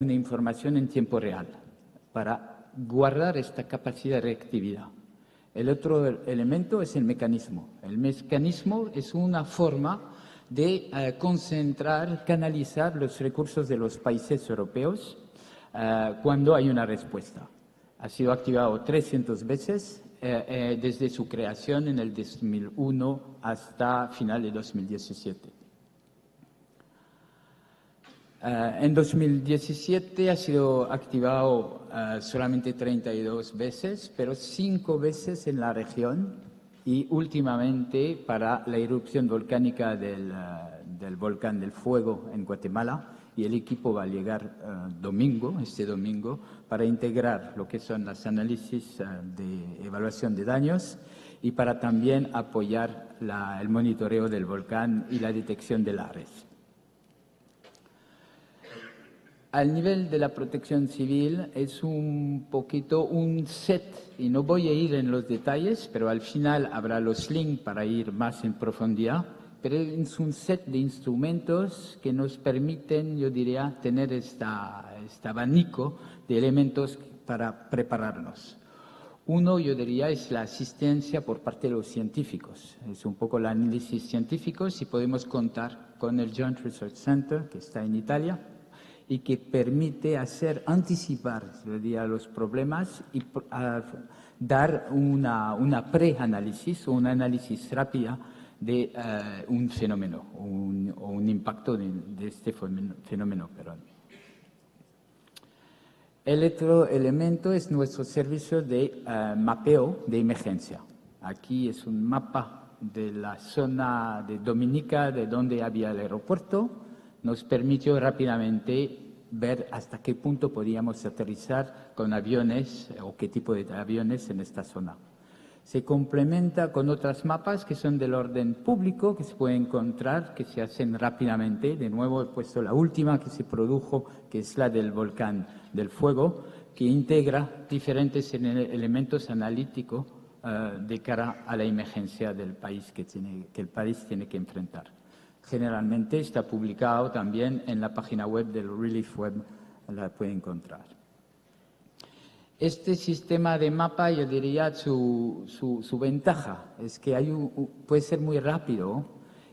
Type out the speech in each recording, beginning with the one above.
una información en tiempo real para guardar esta capacidad de reactividad. El otro elemento es el mecanismo. El mecanismo es una forma de concentrar, canalizar los recursos de los países europeos cuando hay una respuesta. Ha sido activado 300 veces desde su creación en el 2001 hasta final de 2017. En 2017 ha sido activado solamente 32 veces, pero 5 veces en la región y últimamente para la erupción volcánica del volcán del Fuego en Guatemala. Y el equipo va a llegar este domingo, para integrar lo que son los análisis de evaluación de daños y para también apoyar el monitoreo del volcán y la detección de lares. Al nivel de la protección civil es un poquito un set, y no voy a ir en los detalles, pero al final habrá los links para ir más en profundidad, pero es un set de instrumentos que nos permiten, yo diría, tener este abanico de elementos para prepararnos. Uno, yo diría, es la asistencia por parte de los científicos. Es un poco el análisis científico, si podemos contar con el Joint Research Center, que está en Italia, y que permite anticipar, yo diría, los problemas y dar una preanálisis o un análisis rápido de un fenómeno o un impacto de este fenómeno. El otro elemento es nuestro servicio de mapeo de emergencia. Aquí es un mapa de la zona de Dominica, de donde había el aeropuerto. Nos permitió rápidamente ver hasta qué punto podíamos aterrizar con aviones o qué tipo de aviones en esta zona. Se complementa con otras mapas que son del orden público, que se pueden encontrar, que se hacen rápidamente. De nuevo he puesto la última que se produjo, que es la del volcán del Fuego, que integra diferentes elementos analíticos de cara a la emergencia del país que el país tiene que enfrentar. Generalmente está publicado también en la página web del Relief Web, la puede encontrar. Este sistema de mapa, yo diría, su ventaja es que puede ser muy rápido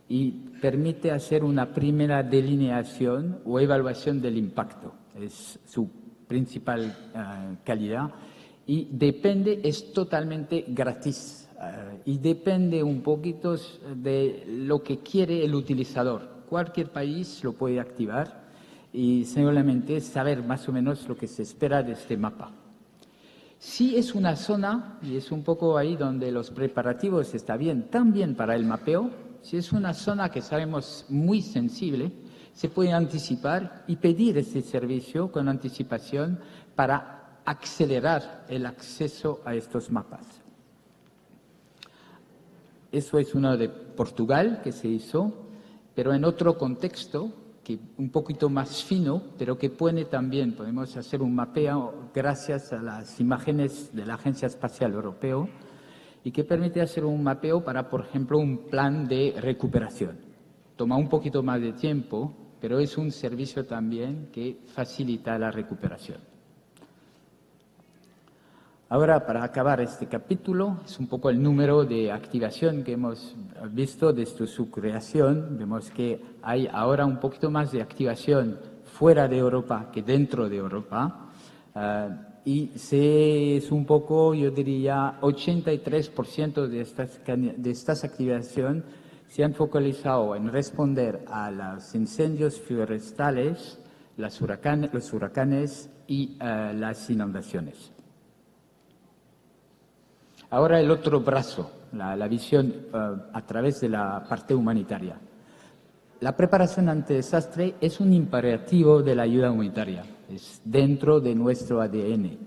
y permite hacer una primera delineación o evaluación del impacto. Es su principal calidad y es totalmente gratis. Y depende un poquito de lo que quiere el utilizador. Cualquier país lo puede activar y simplemente saber más o menos lo que se espera de este mapa. Si es una zona, y es un poco ahí donde los preparativos están bien, también para el mapeo, si es una zona que sabemos muy sensible, se puede anticipar y pedir este servicio con anticipación para acelerar el acceso a estos mapas. Eso es uno de Portugal que se hizo, pero en otro contexto, que un poquito más fino, pero que podemos hacer un mapeo gracias a las imágenes de la Agencia Espacial Europea y que permite hacer un mapeo para, por ejemplo, un plan de recuperación. Toma un poquito más de tiempo, pero es un servicio también que facilita la recuperación. Ahora, para acabar este capítulo, es un poco el número de activación que hemos visto desde su creación. Vemos que hay ahora un poquito más de activación fuera de Europa que dentro de Europa. Y es un poco, yo diría, 83% de estas activaciones se han focalizado en responder a los incendios forestales, los huracanes y las inundaciones. Ahora el otro brazo, la visión a través de la parte humanitaria. La preparación ante desastre es un imperativo de la ayuda humanitaria, es dentro de nuestro ADN.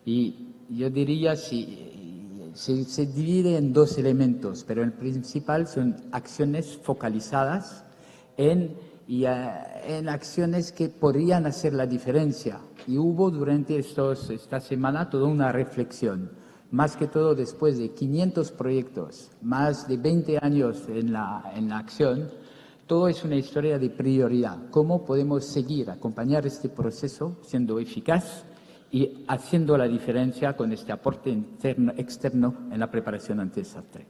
Y yo diría, se divide en dos elementos, pero el principal son acciones focalizadas en acciones que podrían hacer la diferencia. Y hubo durante esta semana toda una reflexión. Más que todo después de 500 proyectos, más de 20 años en la acción, todo es una historia de prioridad. ¿Cómo podemos seguir, acompañar este proceso siendo eficaz y haciendo la diferencia con este aporte interno, externo en la preparación ante desastre?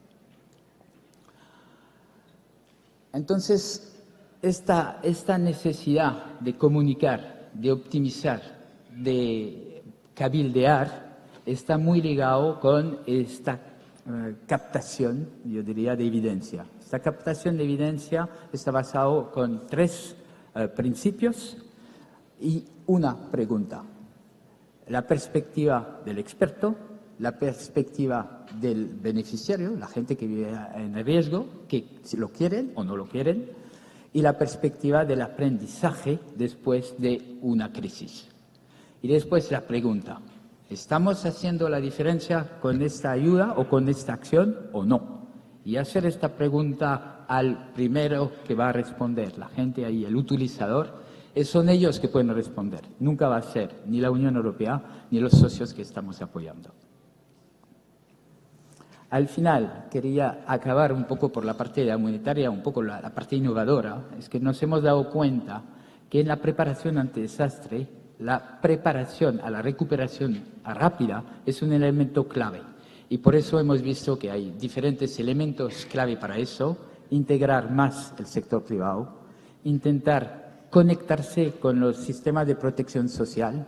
Entonces, esta necesidad de comunicar, de optimizar, de cabildear, está muy ligado con esta captación, yo diría, de evidencia. Esta captación de evidencia está basada con tres principios y una pregunta. La perspectiva del experto, la perspectiva del beneficiario, la gente que vive en riesgo, que lo quieren o no lo quieren, y la perspectiva del aprendizaje después de una crisis. Y después la pregunta, ¿estamos haciendo la diferencia con esta ayuda o con esta acción o no? Y hacer esta pregunta al primero que va a responder, la gente ahí, el utilizador, son ellos que pueden responder. Nunca va a ser ni la Unión Europea ni los socios que estamos apoyando. Al final, quería acabar un poco por la parte humanitaria, un poco la parte innovadora. Es que nos hemos dado cuenta que en la preparación ante desastre, la preparación a la recuperación rápida es un elemento clave. Y por eso hemos visto que hay diferentes elementos clave para eso. Integrar más el sector privado, intentar conectarse con los sistemas de protección social,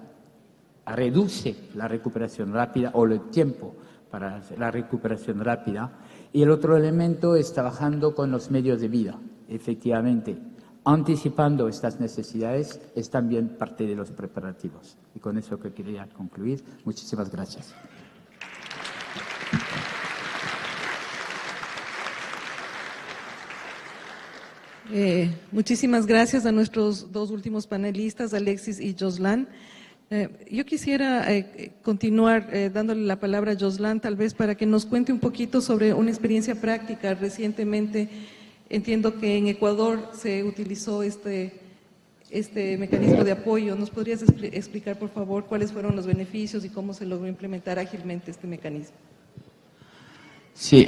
reduce la recuperación rápida o el tiempo para la recuperación rápida. Y el otro elemento es trabajando con los medios de vida. Efectivamente, anticipando estas necesidades es también parte de los preparativos. Y con eso que quería concluir. Muchísimas gracias. Muchísimas gracias a nuestros dos últimos panelistas, Alexis y Joslan. Yo quisiera continuar dándole la palabra a Joslan, tal vez para que nos cuente un poquito sobre una experiencia práctica. Recientemente entiendo que en Ecuador se utilizó este mecanismo de apoyo. ¿Nos podrías explicar, por favor, cuáles fueron los beneficios y cómo se logró implementar ágilmente este mecanismo? Sí,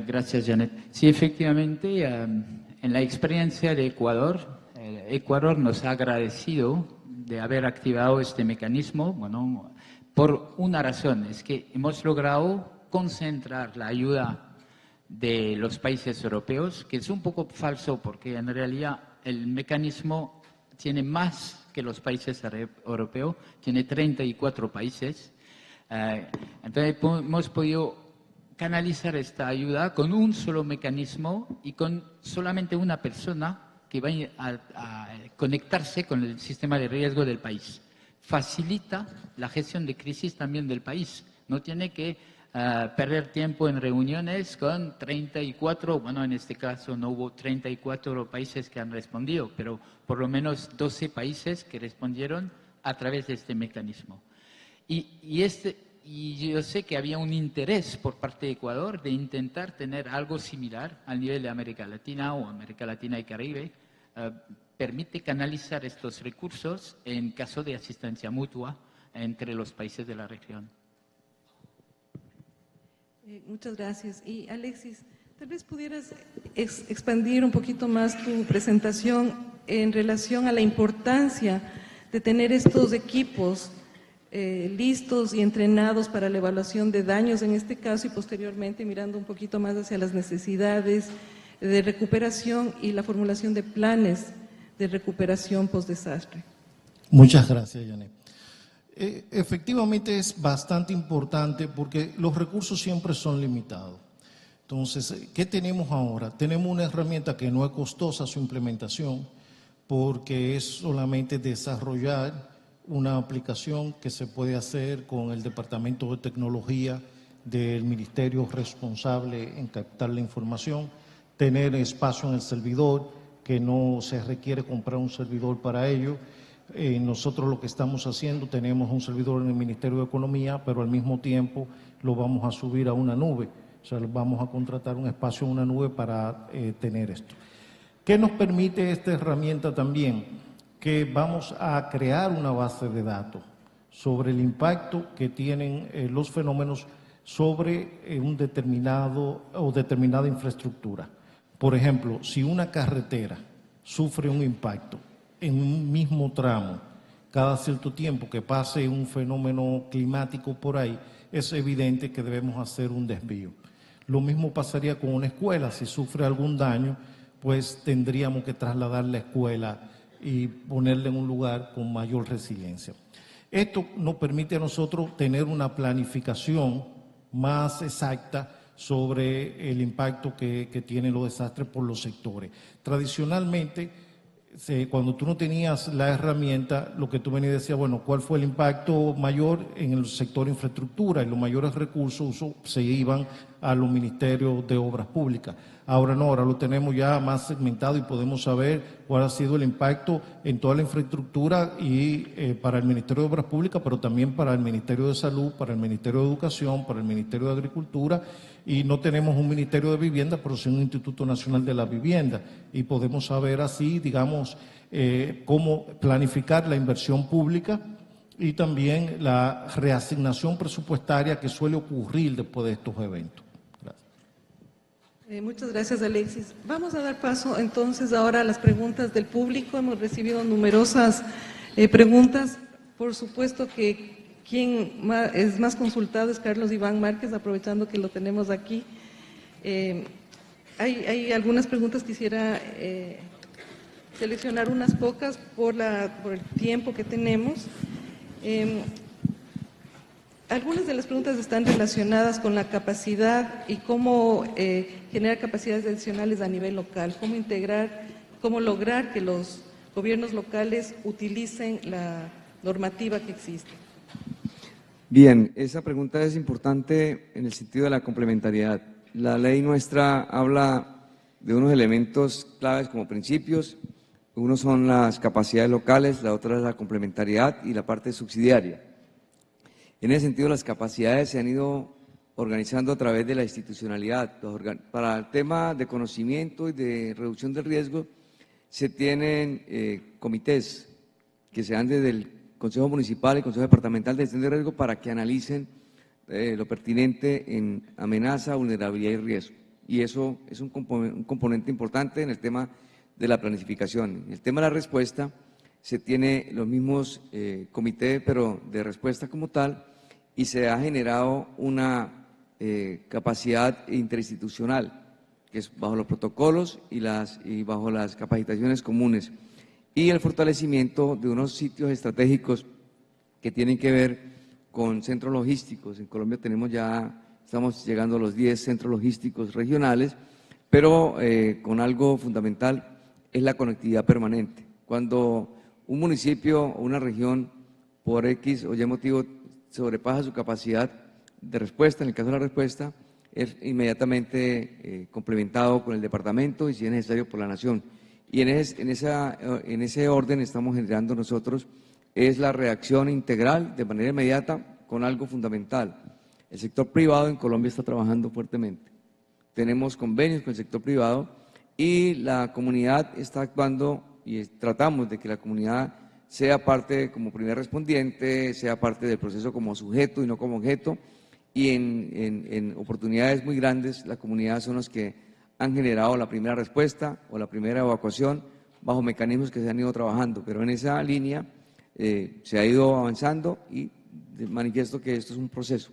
gracias, Janet. Sí, efectivamente, en la experiencia de Ecuador, Ecuador nos ha agradecido de haber activado este mecanismo, bueno, por una razón, es que hemos logrado concentrar la ayuda de los países europeos, que es un poco falso porque en realidad el mecanismo tiene más que los países europeos, tiene 34 países. Entonces hemos podido canalizar esta ayuda con un solo mecanismo y con solamente una persona que va a conectarse con el sistema de riesgo del país. Facilita la gestión de crisis también del país. No tiene que perder tiempo en reuniones con 34, bueno, en este caso no hubo 34 países que han respondido, pero por lo menos 12 países que respondieron a través de este mecanismo. Y yo sé que había un interés por parte de Ecuador de intentar tener algo similar al nivel de América Latina o América Latina y Caribe. Permite canalizar estos recursos en caso de asistencia mutua entre los países de la región. Muchas gracias. Y Alexis, tal vez pudieras expandir un poquito más tu presentación en relación a la importancia de tener estos equipos listos y entrenados para la evaluación de daños en este caso y posteriormente mirando un poquito más hacia las necesidades de recuperación y la formulación de planes de recuperación post-desastre. Muchas gracias, Janet. Efectivamente es bastante importante porque los recursos siempre son limitados. Entonces, ¿qué tenemos ahora? Tenemos una herramienta que no es costosa su implementación porque es solamente desarrollar una aplicación que se puede hacer con el Departamento de Tecnología del Ministerio responsable en captar la información, tener espacio en el servidor, que no se requiere comprar un servidor para ello. Nosotros lo que estamos haciendo, tenemos un servidor en el Ministerio de Economía, pero al mismo tiempo lo vamos a subir a una nube. O sea, vamos a contratar un espacio en una nube para tener esto. ¿Qué nos permite esta herramienta también? Que vamos a crear una base de datos sobre el impacto que tienen los fenómenos sobre un determinado o determinada infraestructura. Por ejemplo, si una carretera sufre un impacto en un mismo tramo, cada cierto tiempo que pase un fenómeno climático por ahí, es evidente que debemos hacer un desvío. Lo mismo pasaría con una escuela, si sufre algún daño, pues tendríamos que trasladar la escuela y ponerla en un lugar con mayor resiliencia. Esto nos permite a nosotros tener una planificación más exacta sobre el impacto que tienen los desastres por los sectores. Tradicionalmente, cuando tú no tenías la herramienta, lo que tú venías y decías, bueno, ¿cuál fue el impacto mayor en el sector infraestructura? Y los mayores recursos se iban a los ministerios de obras públicas. Ahora no, ahora lo tenemos ya más segmentado y podemos saber cuál ha sido el impacto en toda la infraestructura y para el Ministerio de Obras Públicas, pero también para el Ministerio de Salud, para el Ministerio de Educación, para el Ministerio de Agricultura, y no tenemos un Ministerio de Vivienda, pero sí un Instituto Nacional de la Vivienda, y podemos saber así, digamos, cómo planificar la inversión pública y también la reasignación presupuestaria que suele ocurrir después de estos eventos. Muchas gracias, Alexis. Vamos a dar paso entonces ahora a las preguntas del público. Hemos recibido numerosas preguntas. Por supuesto que quien es más consultado es Carlos Iván Márquez, aprovechando que lo tenemos aquí. Hay algunas preguntas, quisiera seleccionar unas pocas por el tiempo que tenemos. Algunas de las preguntas están relacionadas con la capacidad y cómo generar capacidades adicionales a nivel local, cómo lograr que los gobiernos locales utilicen la normativa que existe. Bien, esa pregunta es importante en el sentido de la complementariedad. La ley nuestra habla de unos elementos claves como principios. Uno son las capacidades locales, la otra es la complementariedad y la parte subsidiaria. En ese sentido, las capacidades se han ido organizando a través de la institucionalidad. Para el tema de conocimiento y de reducción del riesgo, se tienen comités que se dan desde el Consejo Municipal y Consejo Departamental de Gestión de Riesgo para que analicen lo pertinente en amenaza, vulnerabilidad y riesgo. Y eso es un componente importante en el tema de la planificación. En el tema de la respuesta, se tiene los mismos comités, pero de respuesta como tal, y se ha generado una capacidad interinstitucional, que es bajo los protocolos y bajo las capacitaciones comunes, y el fortalecimiento de unos sitios estratégicos que tienen que ver con centros logísticos. En Colombia estamos llegando a los 10 centros logísticos regionales, pero con algo fundamental es la conectividad permanente. Cuando un municipio o una región por X o Y motivo sobrepasa su capacidad de respuesta, en el caso de la respuesta, es inmediatamente complementado con el departamento y, si es necesario, por la nación. Y en ese orden estamos generando nosotros es la reacción integral de manera inmediata con algo fundamental. El sector privado en Colombia está trabajando fuertemente. Tenemos convenios con el sector privado y la comunidad está actuando y tratamos de que la comunidad sea parte como primer respondiente, sea parte del proceso como sujeto y no como objeto, y en oportunidades muy grandes la comunidad son los que han generado la primera respuesta o la primera evacuación bajo mecanismos que se han ido trabajando, pero en esa línea se ha ido avanzando y manifiesto que esto es un proceso,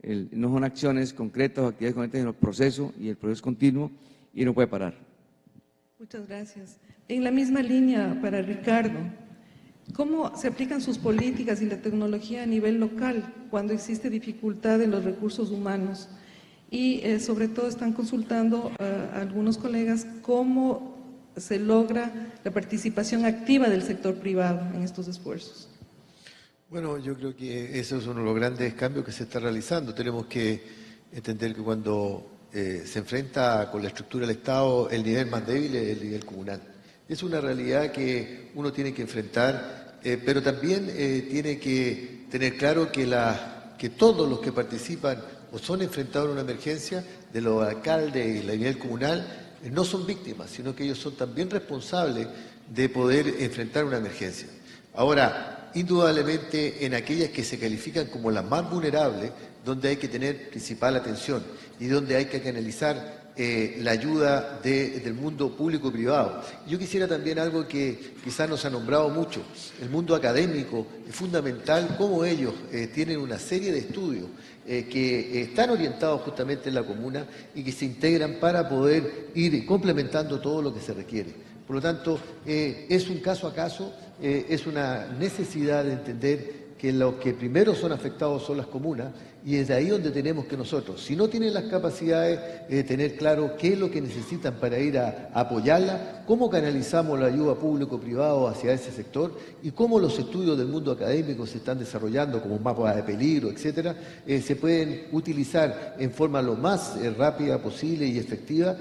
no son acciones concretas o actividades concretas, sino el proceso, y el proceso es continuo y no puede parar. Muchas gracias. En la misma línea, para Ricardo, ¿cómo se aplican sus políticas y la tecnología a nivel local cuando existe dificultad en los recursos humanos? Y sobre todo están consultando a algunos colegas cómo se logra la participación activa del sector privado en estos esfuerzos. Bueno, yo creo que eso es uno de los grandes cambios que se está realizando. Tenemos que entender que cuando se enfrenta con la estructura del Estado, el nivel más débil es el nivel comunal. Es una realidad que uno tiene que enfrentar, pero también tiene que tener claro que todos los que participan o son enfrentados a una emergencia, de los alcaldes y el nivel comunal, no son víctimas, sino que ellos son también responsables de poder enfrentar una emergencia. Ahora, indudablemente en aquellas que se califican como las más vulnerables, donde hay que tener principal atención y donde hay que canalizar la ayuda del mundo público y privado. Yo quisiera también algo que quizás no se ha nombrado mucho, el mundo académico. Es fundamental cómo ellos tienen una serie de estudios que están orientados justamente en la comuna y que se integran para poder ir complementando todo lo que se requiere. Por lo tanto, es un caso a caso, es una necesidad de entender que los que primero son afectados son las comunas, y es de ahí donde tenemos que nosotros, si no tienen las capacidades, tener claro qué es lo que necesitan para ir a apoyarla, cómo canalizamos la ayuda público-privado hacia ese sector y cómo los estudios del mundo académico se están desarrollando como mapas de peligro, etcétera, se pueden utilizar en forma lo más rápida posible y efectiva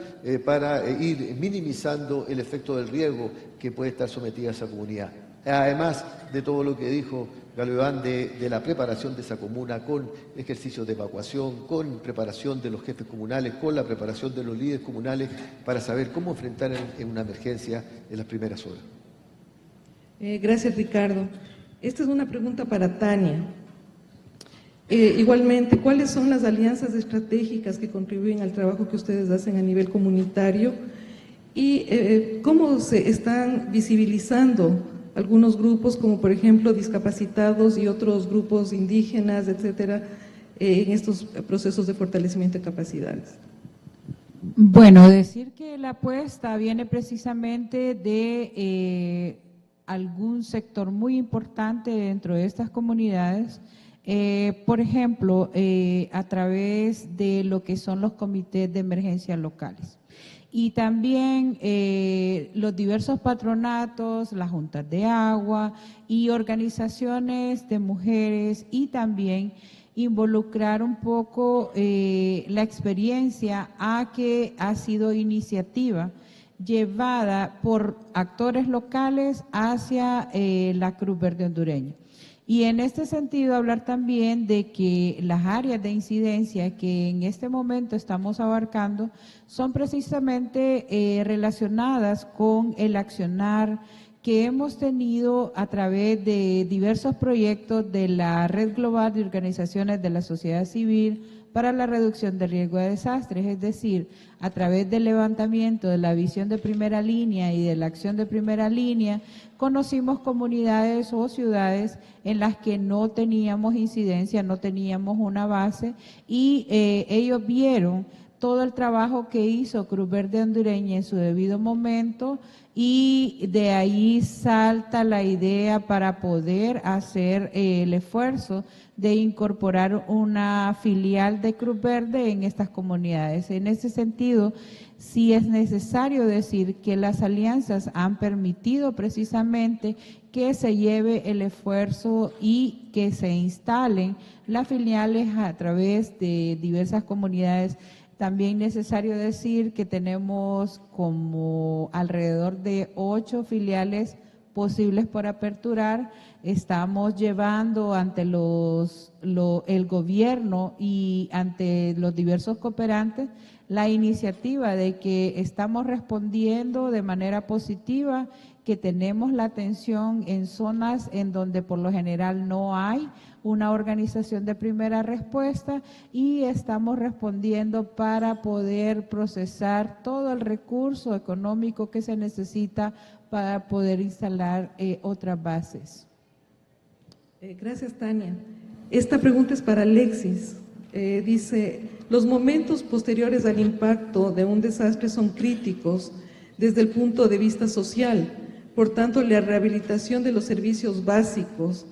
para ir minimizando el efecto del riesgo que puede estar sometida a esa comunidad. Además de todo lo que dijo Galván de la preparación de esa comuna con ejercicios de evacuación, con preparación de los jefes comunales, con la preparación de los líderes comunales para saber cómo enfrentar en una emergencia en las primeras horas. Gracias, Ricardo. Esta es una pregunta para Tania. Igualmente, ¿cuáles son las alianzas estratégicas que contribuyen al trabajo que ustedes hacen a nivel comunitario? ¿Y cómo se están visibilizando algunos grupos, como por ejemplo discapacitados y otros grupos indígenas, etcétera, en estos procesos de fortalecimiento de capacidades? Bueno, decir que la apuesta viene precisamente de algún sector muy importante dentro de estas comunidades, por ejemplo, a través de lo que son los comités de emergencia locales. Y también los diversos patronatos, las juntas de agua y organizaciones de mujeres, y también involucrar un poco la experiencia a que ha sido iniciativa llevada por actores locales hacia la Cruz Verde hondureña. Y en este sentido hablar también de que las áreas de incidencia que en este momento estamos abarcando son precisamente relacionadas con el accionar que hemos tenido a través de diversos proyectos de la Red Global de Organizaciones de la Sociedad Civil para la reducción del riesgo de desastres, es decir, a través del levantamiento de la visión de primera línea y de la acción de primera línea, conocimos comunidades o ciudades en las que no teníamos incidencia, no teníamos una base, y ellos vieron todo el trabajo que hizo Cruz Verde hondureña en su debido momento, y de ahí salta la idea para poder hacer el esfuerzo de incorporar una filial de Cruz Verde en estas comunidades. En ese sentido, sí es necesario decir que las alianzas han permitido precisamente que se lleve el esfuerzo y que se instalen las filiales a través de diversas comunidades. También necesario decir que tenemos como alrededor de 8 filiales posibles por aperturar. Estamos llevando ante el gobierno y ante los diversos cooperantes la iniciativa de que estamos respondiendo de manera positiva, que tenemos la atención en zonas en donde por lo general no hay una organización de primera respuesta, y estamos respondiendo para poder procesar todo el recurso económico que se necesita para poder instalar otras bases. Gracias, Tania. Esta pregunta es para Alexis. Dice, los momentos posteriores al impacto de un desastre son críticos desde el punto de vista social. Por tanto, la rehabilitación de los servicios básicos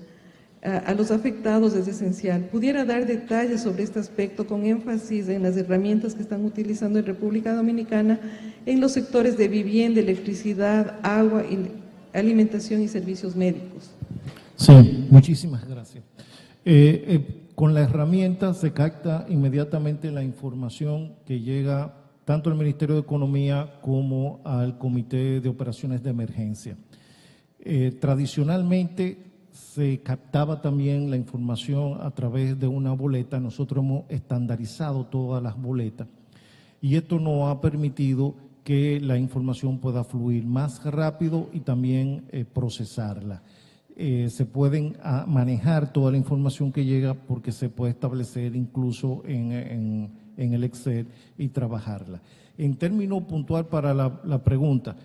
a los afectados es esencial. ¿Pudiera dar detalles sobre este aspecto con énfasis en las herramientas que están utilizando en República Dominicana en los sectores de vivienda, electricidad, agua, alimentación y servicios médicos? Sí, muchísimas gracias. Con la herramienta se capta inmediatamente la información que llega tanto al Ministerio de Economía como al Comité de Operaciones de Emergencia. Tradicionalmente se captaba también la información a través de una boleta. Nosotros hemos estandarizado todas las boletas y esto nos ha permitido que la información pueda fluir más rápido y también procesarla. Se pueden manejar toda la información que llega porque se puede establecer incluso en el Excel y trabajarla. En términos puntual para la pregunta,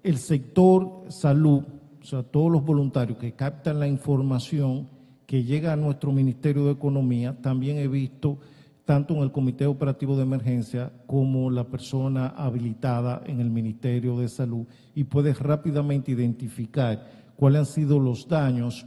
el sector salud, o sea, todos los voluntarios que captan la información que llega a nuestro Ministerio de Economía, también he visto tanto en el Comité Operativo de Emergencia como la persona habilitada en el Ministerio de Salud, y puedes rápidamente identificar cuáles han sido los daños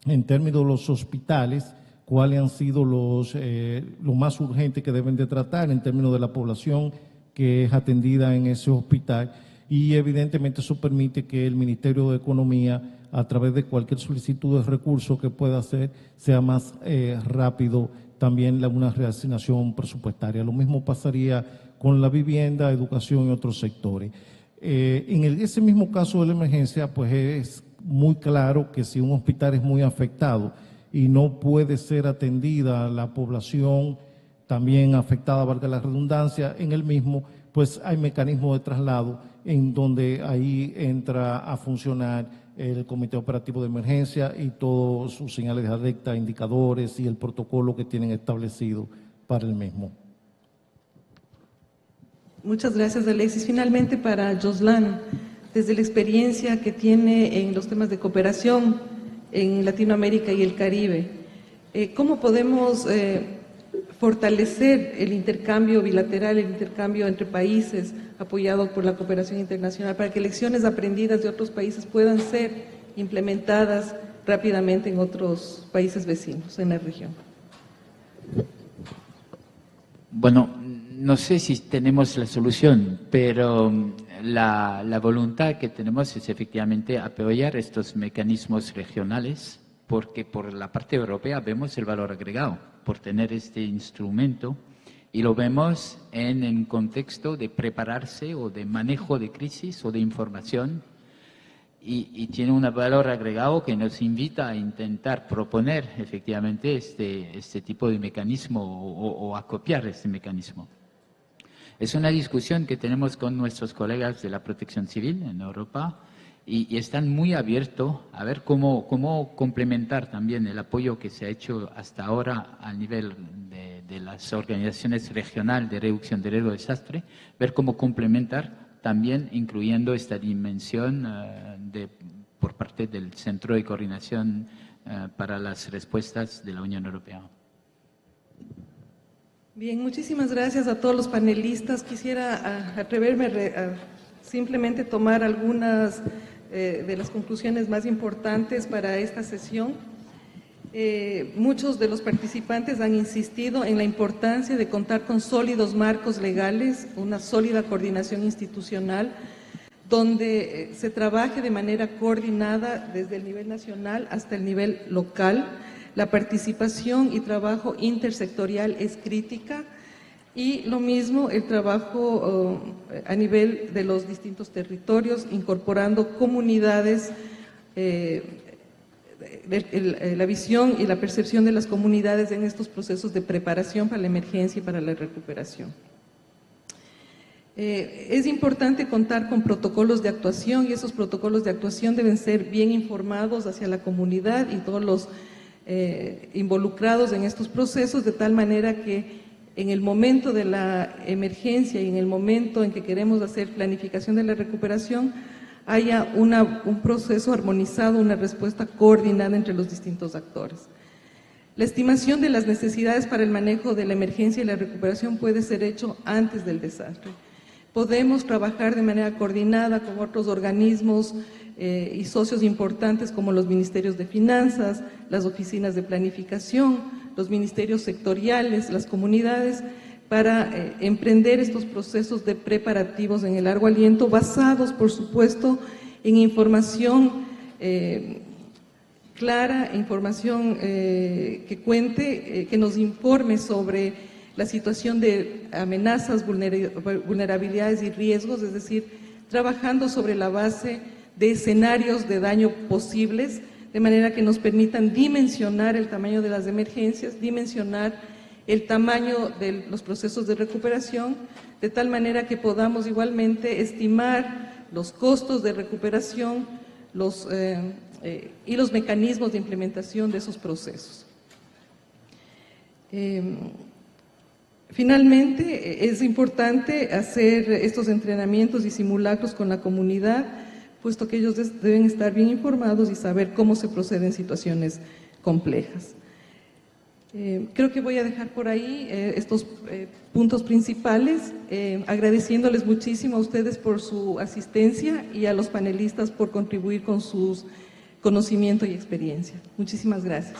en términos de los hospitales, cuáles han sido lo más urgente que deben de tratar en términos de la población que es atendida en ese hospital, y evidentemente eso permite que el Ministerio de Economía, a través de cualquier solicitud de recursos que pueda hacer, sea más rápido también una reasignación presupuestaria. Lo mismo pasaría con la vivienda, educación y otros sectores. En ese mismo caso de la emergencia, pues es muy claro que si un hospital es muy afectado y no puede ser atendida la población también afectada, valga la redundancia, en el mismo, pues hay mecanismos de traslado en donde ahí entra a funcionar el Comité Operativo de Emergencia y todos sus señales de alerta, indicadores y el protocolo que tienen establecido para el mismo. Muchas gracias, Alexis. Finalmente, para Joslan, desde la experiencia que tiene en los temas de cooperación en Latinoamérica y el Caribe, ¿cómo podemos fortalecer el intercambio bilateral, el intercambio entre países apoyado por la cooperación internacional para que lecciones aprendidas de otros países puedan ser implementadas rápidamente en otros países vecinos en la región? Bueno, no sé si tenemos la solución, pero la voluntad que tenemos es efectivamente apoyar estos mecanismos regionales, porque por la parte europea vemos el valor agregado por tener este instrumento, y lo vemos en el contexto de prepararse o de manejo de crisis o de información, y tiene un valor agregado que nos invita a intentar proponer efectivamente este tipo de mecanismo o a copiar este mecanismo. Es una discusión que tenemos con nuestros colegas de la Protección Civil en Europa, y están muy abiertos a ver cómo complementar también el apoyo que se ha hecho hasta ahora a nivel de las organizaciones regionales de reducción de riesgo de desastre, ver cómo complementar también incluyendo esta dimensión por parte del Centro de Coordinación para las Respuestas de la Unión Europea. Bien, muchísimas gracias a todos los panelistas. Quisiera atreverme a simplemente tomar algunas de las conclusiones más importantes para esta sesión. Muchos de los participantes han insistido en la importancia de contar con sólidos marcos legales, una sólida coordinación institucional, donde se trabaje de manera coordinada desde el nivel nacional hasta el nivel local. La participación y trabajo intersectorial es crítica, y lo mismo el trabajo a nivel de los distintos territorios, incorporando comunidades, la visión y la percepción de las comunidades en estos procesos de preparación para la emergencia y para la recuperación. Es importante contar con protocolos de actuación, y esos protocolos de actuación deben ser bien informados hacia la comunidad y todos los involucrados en estos procesos, de tal manera que en el momento de la emergencia y en el momento en que queremos hacer planificación de la recuperación, haya un proceso armonizado, una respuesta coordinada entre los distintos actores. La estimación de las necesidades para el manejo de la emergencia y la recuperación puede ser hecho antes del desastre. Podemos trabajar de manera coordinada con otros organismos y socios importantes como los ministerios de finanzas, las oficinas de planificación, los ministerios sectoriales, las comunidades, para emprender estos procesos de preparativos en el largo aliento, basados, por supuesto, en información clara, información que cuente, que nos informe sobre la situación de amenazas, vulnerabilidades y riesgos, es decir, trabajando sobre la base de escenarios de daño posibles, de manera que nos permitan dimensionar el tamaño de las emergencias, dimensionar el tamaño de los procesos de recuperación, de tal manera que podamos igualmente estimar los costos de recuperación y los mecanismos de implementación de esos procesos. Finalmente, es importante hacer estos entrenamientos y simulacros con la comunidad, puesto que ellos deben estar bien informados y saber cómo se procede en situaciones complejas. Creo que voy a dejar por ahí estos puntos principales, agradeciéndoles muchísimo a ustedes por su asistencia y a los panelistas por contribuir con su conocimiento y experiencia. Muchísimas gracias.